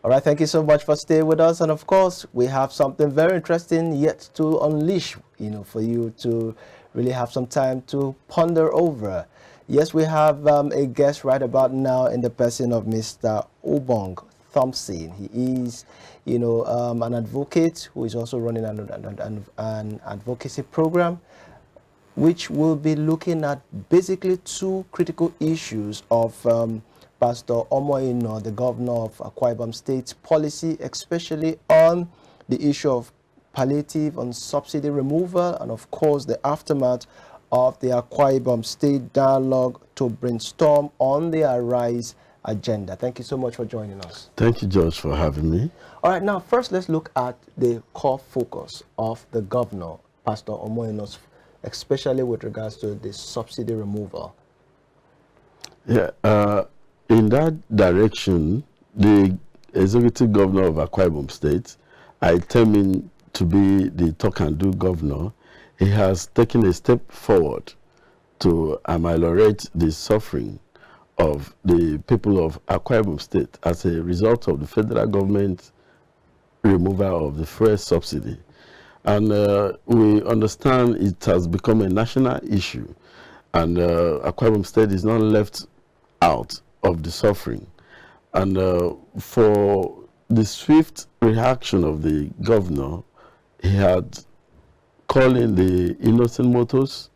All right, thank you so much for staying with us. And of course, we have something very interesting yet to unleash, for you to really have some time to ponder over. Yes, we have a guest right about now in the person of Mr. Obong Thompson. He is, an advocate who is also running an advocacy program, which will be looking at basically two critical issues of Pastor Umo Eno, the governor of Akwa Ibom State policy, especially on the issue of palliative and subsidy removal, and of course the aftermath of the Akwa Ibom State dialogue to brainstorm on the Arise agenda. Thank you so much for joining us. Thank you, George, for having me. All right, now first let's look at the core focus of the governor, Pastor Umo Eno's, especially with regards to the subsidy removal. Yeah, in that direction, the executive governor of Akwa Ibom State, I term him to be the talk-and-do governor. He has taken a step forward to ameliorate the suffering of the people of Akwa Ibom State as a result of the federal government removal of the fuel subsidy. And we understand it has become a national issue, and Akwa Ibom State is not left out of the suffering. And for the swift reaction of the governor, he had called in the Innocent Motors,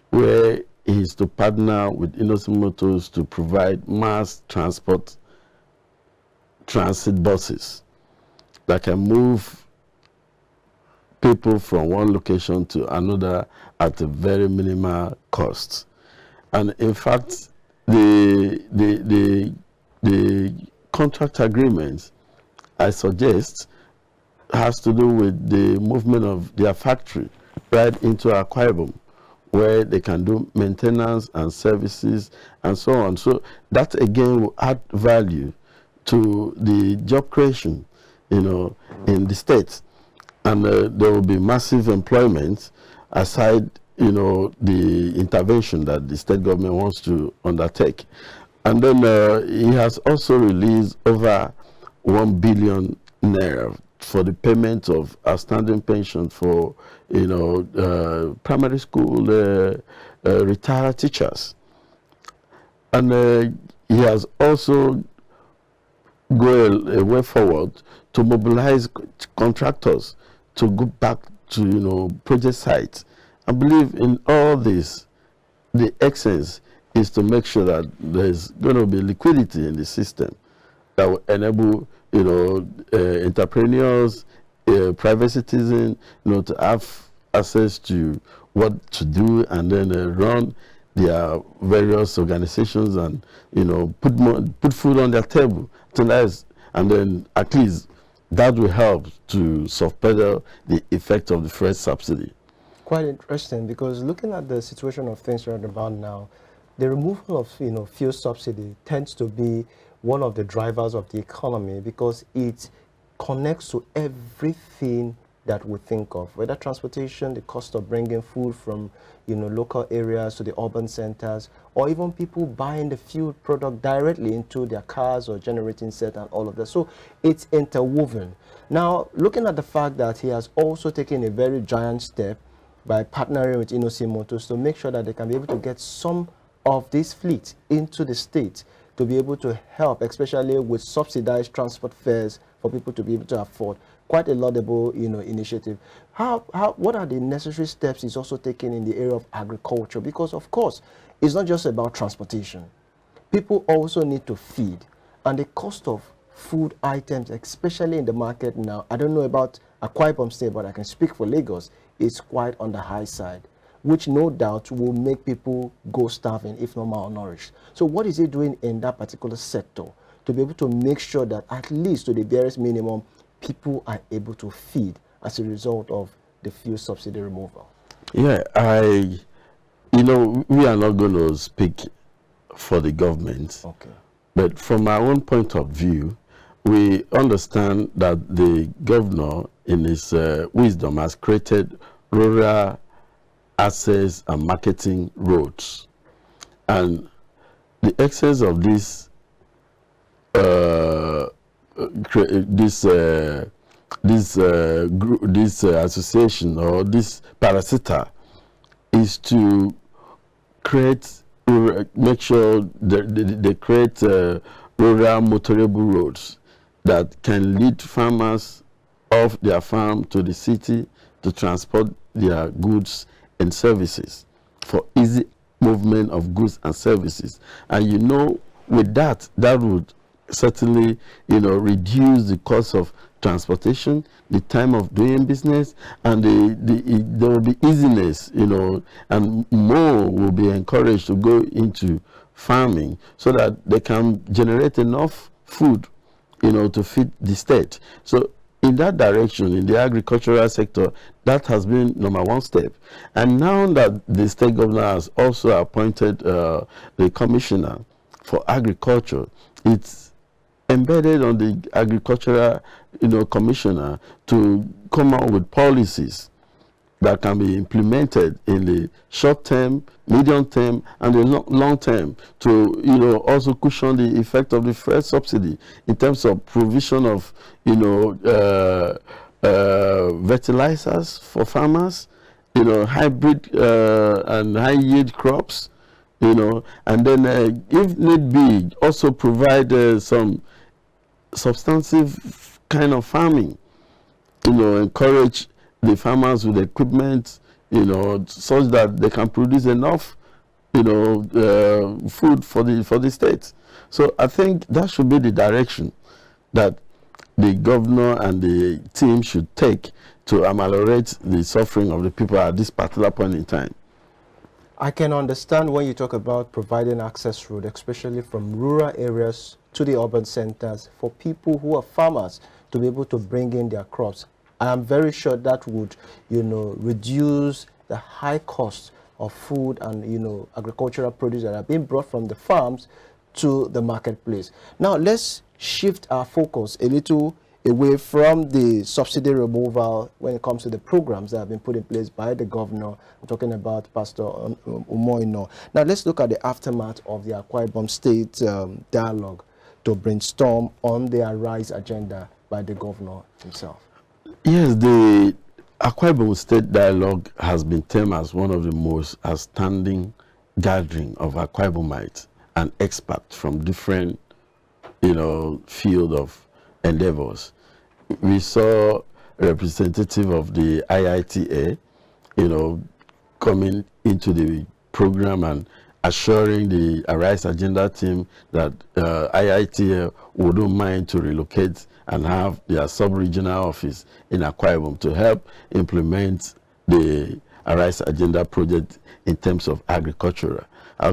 where he is to partner with Innocent Motors to provide mass transit buses that can move people from one location to another at a very minimal cost. And in fact, the contract agreement, I suggest, has to do with the movement of their factory right into Akwa Ibom, where they can do maintenance and services and so on. So that again will add value to the job creation, in the state. And there will be massive employment aside, the intervention that the state government wants to undertake. And then he has also released over 1 billion naira for the payment of outstanding pension for, primary school retired teachers. And he has also gone a way forward to mobilize contractors to go back to, project sites. I believe in all this, the essence is to make sure that there's going to be liquidity in the system that will enable, entrepreneurs, private citizens, to have access to what to do, and then run their various organizations and, put food on their table and then at least that will help to subsidize the effect of the fresh subsidy. Quite interesting, because looking at the situation of things right about now, the removal of fuel subsidy tends to be one of the drivers of the economy, because it connects to everything that we think of, whether transportation, the cost of bringing food from local areas to the urban centers, or even people buying the fuel product directly into their cars or generating set and all of that. So it's interwoven. Now, looking at the fact that he has also taken a very giant step by partnering with Innocent Motors to make sure that they can be able to get some of this fleet into the state to be able to help, especially with subsidized transport fares for people to be able to afford. Quite a laudable, initiative. What are the necessary steps he's also taking in the area of agriculture? Because of course, it's not just about transportation. People also need to feed, and the cost of food items, especially in the market now, I don't know about Akwa Ibom State, but I can speak for Lagos, is quite on the high side, which no doubt will make people go starving, if not malnourished. So what is he doing in that particular sector to be able to make sure that at least to the barest minimum, people are able to feed as a result of the fuel subsidy removal? Yeah, we are not going to speak for the government. Okay. But from our own point of view, we understand that the governor, in his wisdom, has created rural access and marketing roads. And the excess of this this association or this parasita is to make sure they create rural motorable roads that can lead farmers off their farm to the city to transport their goods and services for easy movement of goods and services. And with that would certainly reduce the cost of transportation, the time of doing business, and there will be easiness, and more will be encouraged to go into farming so that they can generate enough food to feed the state. So in that direction, in the agricultural sector, that has been number one step. And now that the state governor has also appointed the commissioner for agriculture, it's embedded on the agricultural commissioner to come out with policies that can be implemented in the short term, medium term, and the long term to also cushion the effect of the first subsidy in terms of provision of fertilizers for farmers, hybrid and high yield crops, and then if need be also provide some substantive kind of farming, encourage the farmers with equipment, such that they can produce enough, food for the state. So I think that should be the direction that the governor and the team should take to ameliorate the suffering of the people at this particular point in time. I can understand when you talk about providing access road, especially from rural areas to the urban centers, for people who are farmers to be able to bring in their crops. I am very sure that would, reduce the high cost of food and, agricultural produce that are being brought from the farms to the marketplace. Now, let's shift our focus a little away from the subsidy removal when it comes to the programs that have been put in place by the governor. I'm talking about Pastor Umo Eno. Now, let's look at the aftermath of the Akwa Ibom State dialogue to brainstorm on the Arise agenda by the governor himself. Yes, the Akwa Ibom State dialogue has been termed as one of the most outstanding gathering of Akwa Ibomites and experts from different, field of endeavors. We saw a representative of the IITA, coming into the program and assuring the Arise Agenda team that IITA wouldn't mind to relocate and have their sub-regional office in Akwa Ibom to help implement the Arise Agenda project in terms of agriculture. They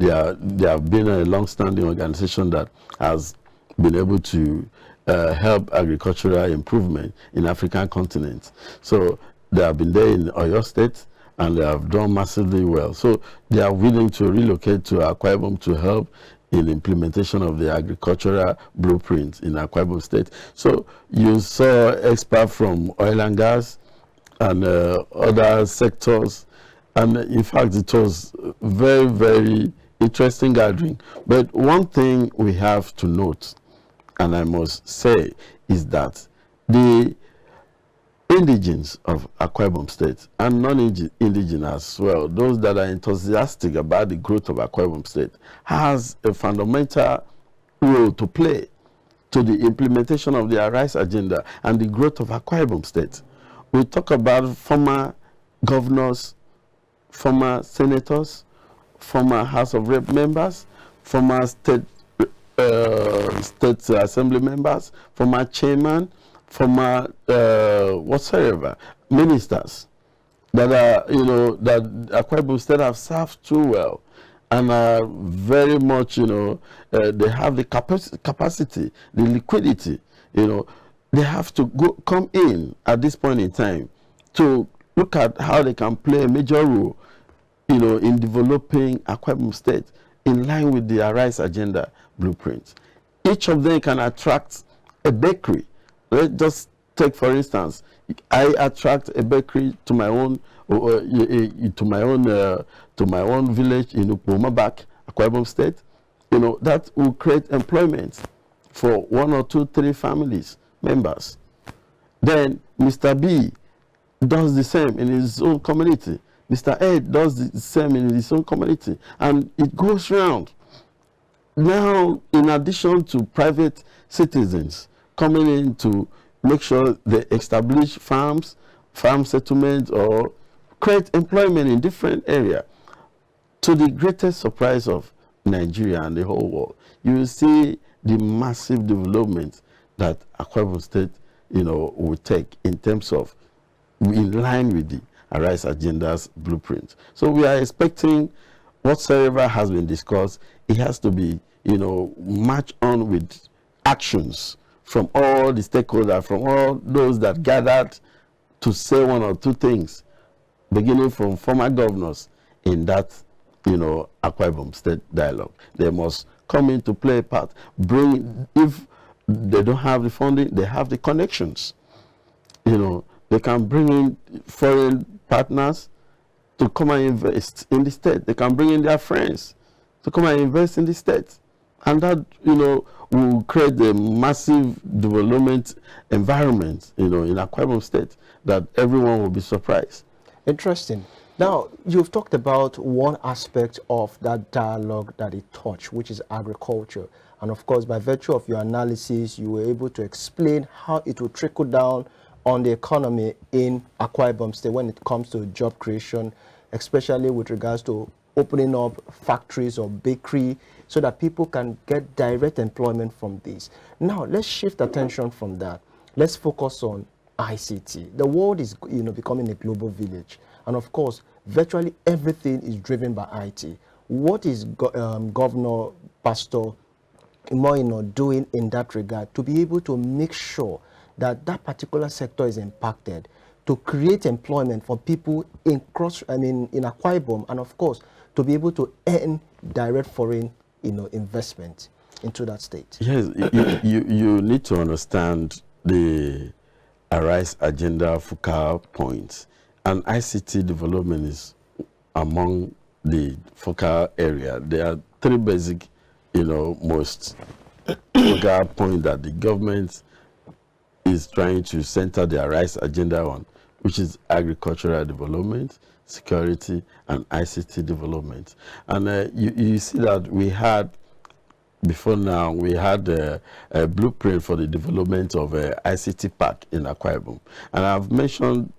have been a long-standing organization that has been able to help agricultural improvement in African continent. So they have been there in Oyo State, and they have done massively well. So they are willing to relocate to Akwa Ibom to help in implementation of the agricultural blueprint in Akwa Ibom State. So you saw experts from oil and gas and other sectors, and in fact it was very, very interesting gathering. But one thing we have to note, and I must say, is that the indigenes of Akwa Ibom State and non-indigenous as well, those that are enthusiastic about the growth of Akwa Ibom State, has a fundamental role to play to the implementation of the Arise Agenda and the growth of Akwa Ibom State. We talk about former governors, former senators, former House of Rep members, former state assembly members, former chairman, former whatsoever ministers that are that Akwa Ibom State have served too well and are very much they have the capacity, the liquidity, they have to come in at this point in time to look at how they can play a major role in developing Akwa Ibom State in line with the Arise Agenda blueprint. Each of them can attract a bakery. Let's just take, for instance, I attract a bakery to my own village in Ukpomabak, Akwa Ibom State. That will create employment. for 1 or 2, 3 families, members. Then Mr. B does the same in his own community. Mr. Ed does the same in his own community. And it goes round. Now, in addition to private citizens coming in to make sure they establish farms, farm settlements, or create employment in different areas, to the greatest surprise of Nigeria and the whole world, you will see the massive development that Akwa Ibom State, will take in terms of in line with the Arise Agenda's blueprint. So we are expecting whatsoever has been discussed, it has to be, matched on with actions from all the stakeholders, from all those that gathered to say 1 or 2 things, beginning from former governors in that, Akwa Ibom State dialogue. They must come in to play a part. If they don't have the funding, they have the connections. They can bring in foreign partners to come and invest in the state. They can bring in their friends to come and invest in the state. And that, will create a massive development environment, in Akwa Ibom State that everyone will be surprised. Interesting. Now, you've talked about one aspect of that dialogue that it touched, which is agriculture. And of course, by virtue of your analysis, you were able to explain how it will trickle down on the economy in Akwa Ibom State when it comes to job creation, especially with regards to opening up factories or bakery so that people can get direct employment from this. Now, let's shift attention from that. Let's focus on ICT. The world is, becoming a global village. And of course, virtually everything is driven by IT. What is Governor Pastor Umo Eno doing in that regard to be able to make sure that that particular sector is impacted, to create employment for people in Akwa Ibom, and of course, to be able to earn direct foreign, investment into that state? Yes, you need to understand the Arise Agenda focal points, and ICT development is among the focal area. There are 3 basic, most focal points that the government is trying to center the Arise Agenda on, which is agricultural development, security, and ICT development. And you see that we had, before now, we had a blueprint for the development of a ICT park in Akwa Ibom. And I've mentioned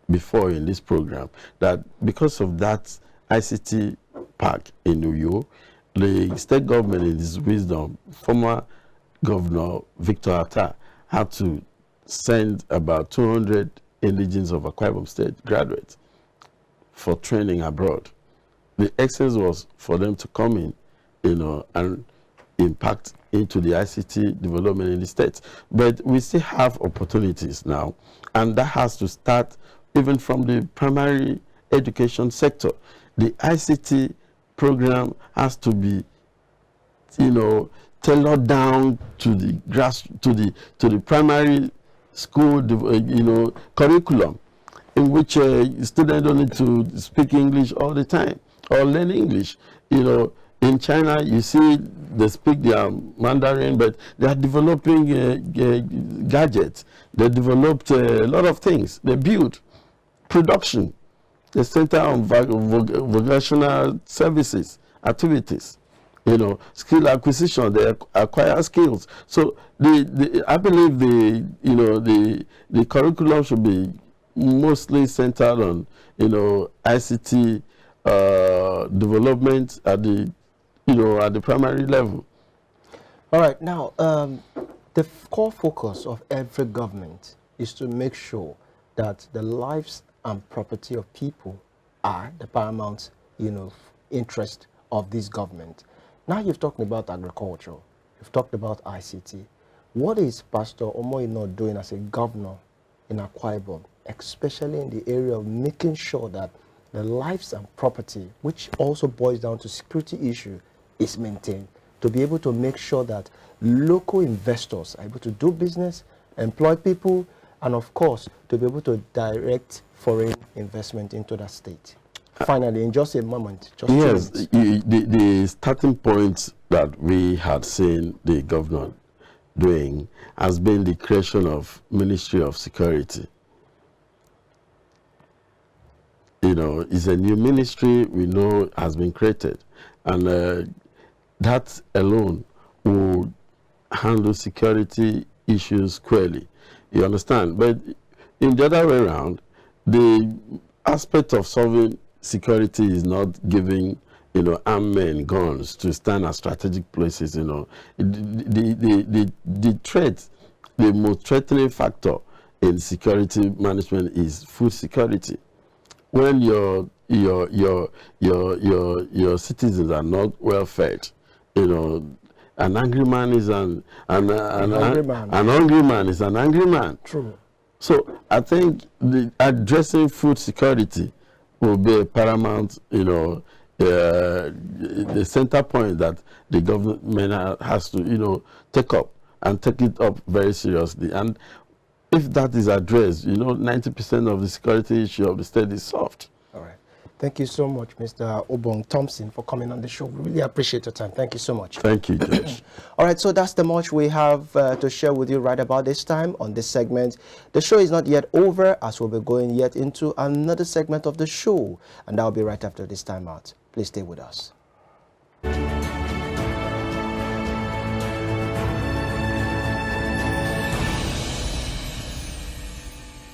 before in this program that because of that ICT park in Uyo, the state government, in its wisdom, former Governor Victor Atta, had to send about 200 indigenes of Akwa Ibom State graduates for training abroad. The essence was for them to come in, and impact into the ICT development in the state. But we still have opportunities now, and that has to start even from the primary education sector. The ICT program has to be, tailored down to the primary school, curriculum, in which students don't need to speak English all the time or learn English. In China, you see they speak their Mandarin, but they are developing gadgets. They developed a lot of things. They build production. They center on vocational services, activities. Skill acquisition. They acquire skills. So I believe the curriculum should be mostly centered on ICT development at the primary level. All right. Now, the core focus of every government is to make sure that the lives and property of people are the paramount, interest of this government. Now you've talked about agriculture, you've talked about ICT. What is Pastor Umo Eno doing as a governor in Akwa Ibom, especially in the area of making sure that the lives and property, which also boils down to security issue, is maintained, to be able to make sure that local investors are able to do business, employ people, and of course, to be able to direct foreign investment into that state? Finally, in just a moment. Yes, the starting point that we had seen the governor doing has been the creation of Ministry of Security. You know, it's a new ministry we know has been created, and that alone will handle security issues squarely. You understand? But in the other way around, the aspect of solving security is not giving, you know, armed men guns to stand at strategic places. You know, the threat, the most threatening factor in security management is food security. When your citizens are not well fed, you know, an angry man is an hungry man is an angry man. True. So I think addressing food security will be a paramount, you know, the center point that the government has to, you know, take up and take it up very seriously. And if that is addressed, you know, 90% of the security issue of the state is solved. All right. Thank you so much, Mr. Obong Thompson, for coming on the show. We really appreciate your time. Thank you so much. Thank you, George. All right, so that's the much we have to share with you right about this time on this segment. The show is not yet over, as we'll be going yet into another segment of the show, and that will be right after this time out. Please stay with us.